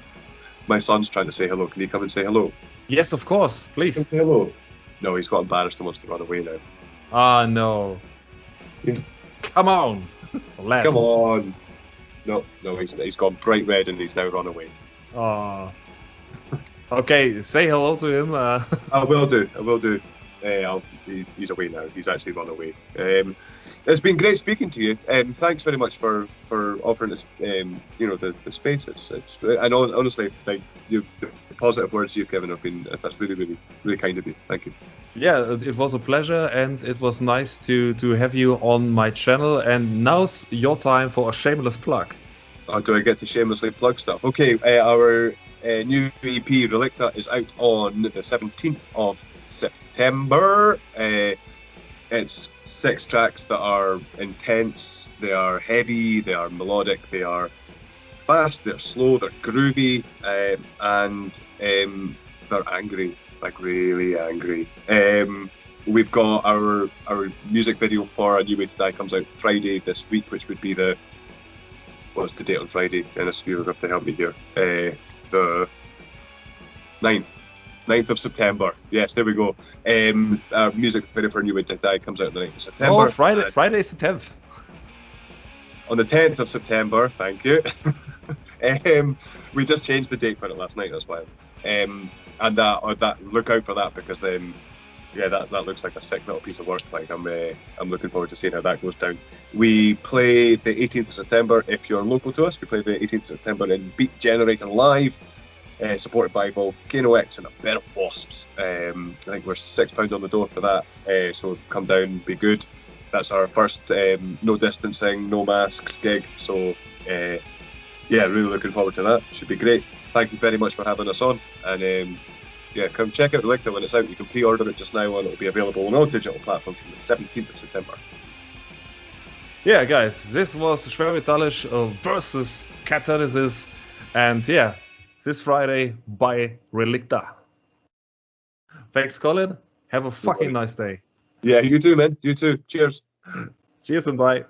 My son's trying to say hello. Can you come and say hello? Yes, of course. Please. Come say hello. No, he's got embarrassed and wants to run away now. Ah, no. Yeah. Come on. Come on. No, he's gone bright red and he's now run away. Ah. Okay, say hello to him. I will do. He's away now. He's actually run away. It's been great speaking to you. Thanks very much for offering us, the space. It's I know, honestly, like the positive words you've given have been. That's really, really, really kind of you. Thank you. Yeah, it was a pleasure, and it was nice to have you on my channel. And now's your time for a shameless plug. Oh, do I get to shamelessly plug stuff? Okay, our new EP Relicta is out on the 17th of September. It's 6 tracks that are intense, they are heavy, they are melodic, they are fast, they're slow, they're groovy, and they're angry, like really angry. We've got our music video for A New Way to Die comes out Friday this week, which would be what's the date on Friday? Dennis, you're going to have to help me here. The 9th of September. Yes, there we go. Our music video for A New Way to Die comes out on the 9th of September. Oh, Friday is the 10th. On the 10th of September, thank you. We just changed the date for it last night, that's why. And that look out for that, because then, that looks like a sick little piece of work. Like I'm looking forward to seeing how that goes down. We play the 18th of September. If you're local to us, we play the 18th of September in Beat Generator Live. Supported by Volcano X and a bed of wasps. I think we're £6 on the door for that, so come down, be good. That's our first no distancing, no masks gig, so really looking forward to that. Should be great. Thank you very much for having us on, and come check out Relicta when it's out. You can pre-order it just now, and it'll be available on all digital platforms from the 17th of September. Yeah, guys, this was Schwermetallisch versus Catalysis, and this Friday by Relicta. Thanks, Colin. Have a fucking nice day. Yeah, you too, man. You too. Cheers. Cheers and bye.